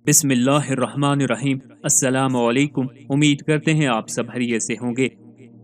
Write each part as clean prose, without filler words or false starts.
بسم اللہ الرحمن الرحیم۔ السلام علیکم۔ امید کرتے ہیں آپ سب خیریت سے ہوں گے۔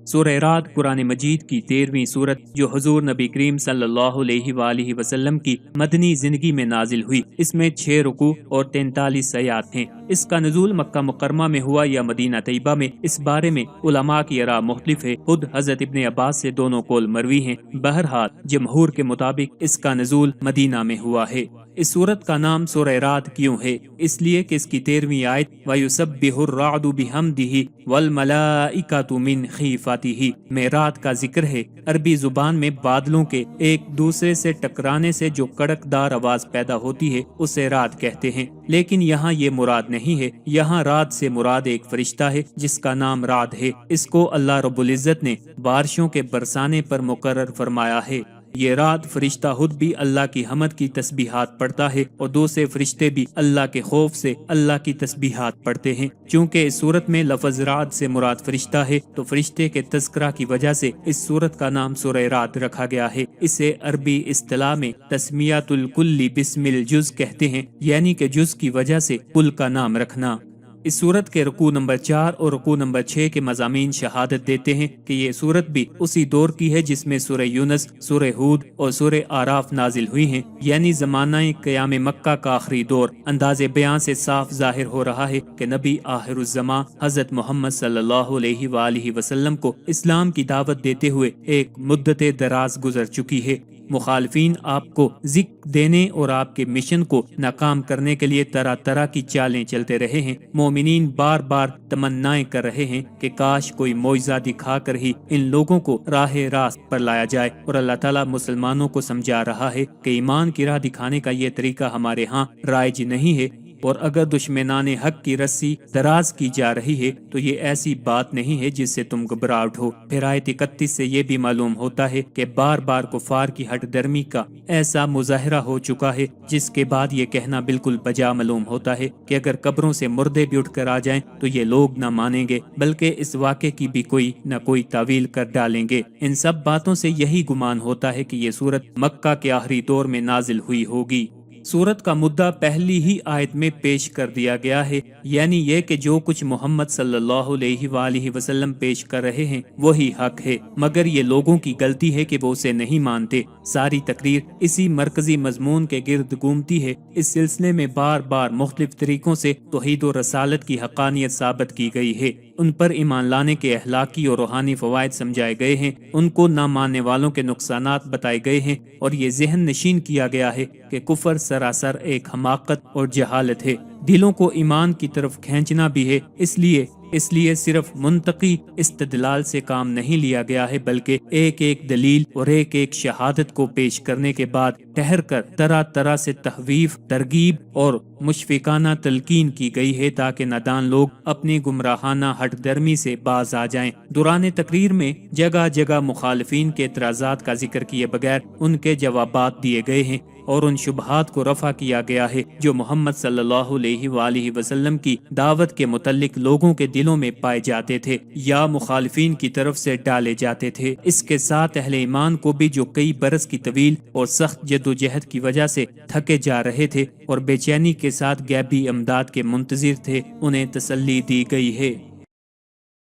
سورہ رعد قرآن مجید کی 13ویں سورت جو حضور نبی کریم صلی اللہ علیہ وآلہ وسلم کی مدنی زندگی میں نازل ہوئی۔ اس میں 6 رکوع اور 43 آیات ہیں۔ اس کا نزول مکہ مکرمہ میں ہوا یا مدینہ طیبہ میں، اس بارے میں علماء کی آراء مختلف ہے۔ خود حضرت ابن عباس سے دونوں قول مروی ہیں۔ بہرحال جمہور کے مطابق اس کا نزول مدینہ میں ہوا ہے۔ اس سورت کا نام سورہ رعد کیوں ہے؟ اس لیے کہ اس کی 13ویں آیت وَيُسَبِّحُ الرَّعْدُ بِحَمْدِهِ وَالْمَلَائِكَةُ مِنْ خِيفَتِهِ میں رات کا ذکر ہے۔ عربی زبان میں بادلوں کے ایک دوسرے سے ٹکرانے سے جو کڑکدار آواز پیدا ہوتی ہے اسے رعد کہتے ہیں، لیکن یہاں یہ مراد نہیں ہے۔ یہاں رعد سے مراد ایک فرشتہ ہے جس کا نام رعد ہے۔ اس کو اللہ رب العزت نے بارشوں کے برسانے پر مقرر فرمایا ہے۔ یہ رعد فرشتہ خود بھی اللہ کی حمد کی تسبیحات پڑھتا ہے اور دوسرے فرشتے بھی اللہ کے خوف سے اللہ کی تسبیحات پڑھتے ہیں۔ چونکہ اس صورت میں لفظ رعد سے مراد فرشتہ ہے تو فرشتے کے تذکرہ کی وجہ سے اس صورت کا نام سورہ رعد رکھا گیا ہے۔ اسے عربی اصطلاح میں تسمیۃ الکل بسم الجز کہتے ہیں، یعنی کہ جز کی وجہ سے کل کا نام رکھنا۔ اس سورت کے رکوع نمبر 4 اور رکوع نمبر 6 کے مضامین شہادت دیتے ہیں کہ یہ سورت بھی اسی دور کی ہے جس میں سورہ یونس، سورہ ہود اور سورہ اعراف نازل ہوئی ہیں، یعنی زمانہ قیام مکہ کا آخری دور۔ انداز بیان سے صاف ظاہر ہو رہا ہے کہ نبی آخر الزماں حضرت محمد صلی اللہ علیہ وآلہ وسلم کو اسلام کی دعوت دیتے ہوئے ایک مدت دراز گزر چکی ہے۔ مخالفین آپ کو ذکر دینے اور آپ کے مشن کو ناکام کرنے کے لیے طرح طرح کی چالیں چلتے رہے ہیں۔ مومنین بار بار تمنائیں کر رہے ہیں کہ کاش کوئی معجزہ دکھا کر ہی ان لوگوں کو راہ راست پر لایا جائے، اور اللہ تعالیٰ مسلمانوں کو سمجھا رہا ہے کہ ایمان کی راہ دکھانے کا یہ طریقہ ہمارے ہاں رائج نہیں ہے، اور اگر دشمنان حق کی رسی دراز کی جا رہی ہے تو یہ ایسی بات نہیں ہے جس سے تم گھبراہ اٹھو۔ پھر آیت 31 سے یہ بھی معلوم ہوتا ہے کہ بار بار کفار کی ہٹ درمی کا ایسا مظاہرہ ہو چکا ہے جس کے بعد یہ کہنا بالکل بجا معلوم ہوتا ہے کہ اگر قبروں سے مردے بھی اٹھ کر آ جائیں تو یہ لوگ نہ مانیں گے، بلکہ اس واقعے کی بھی کوئی نہ کوئی تعویل کر ڈالیں گے۔ ان سب باتوں سے یہی گمان ہوتا ہے کہ یہ سورت مکہ کے آخری دور میں نازل ہوئی ہوگی۔ سورت کا مدعا پہلی ہی آیت میں پیش کر دیا گیا ہے، یعنی یہ کہ جو کچھ محمد صلی اللہ علیہ وآلہ وسلم پیش کر رہے ہیں وہی حق ہے، مگر یہ لوگوں کی غلطی ہے کہ وہ اسے نہیں مانتے۔ ساری تقریر اسی مرکزی مضمون کے گرد گھومتی ہے۔ اس سلسلے میں بار بار مختلف طریقوں سے توحید و رسالت کی حقانیت ثابت کی گئی ہے، ان پر ایمان لانے کے اخلاقی اور روحانی فوائد سمجھائے گئے ہیں، ان کو نہ ماننے والوں کے نقصانات بتائے گئے ہیں، اور یہ ذہن نشین کیا گیا ہے کہ کفر سراسر ایک حماقت اور جہالت ہے۔ دلوں کو ایمان کی طرف کھینچنا بھی ہے، اس لیے صرف منطقی استدلال سے کام نہیں لیا گیا ہے، بلکہ ایک ایک دلیل اور ایک ایک شہادت کو پیش کرنے کے بعد ٹھہر کر طرح طرح سے تخویف، ترغیب اور مشفقانہ تلقین کی گئی ہے تاکہ نادان لوگ اپنی گمراہانہ ہٹ درمی سے باز آ جائیں۔ دوران تقریر میں جگہ جگہ مخالفین کے اعتراضات کا ذکر کیے بغیر ان کے جوابات دیے گئے ہیں اور ان شبہات کو رفع کیا گیا ہے جو محمد صلی اللہ علیہ وآلہ وسلم کی دعوت کے متعلق لوگوں کے دلوں میں پائے جاتے تھے یا مخالفین کی طرف سے ڈالے جاتے تھے۔ اس کے ساتھ اہل ایمان کو بھی جو کئی برس کی طویل اور سخت جدوجہد کی وجہ سے تھکے جا رہے تھے اور بے چینی کے ساتھ غیبی امداد کے منتظر تھے، انہیں تسلی دی گئی ہے۔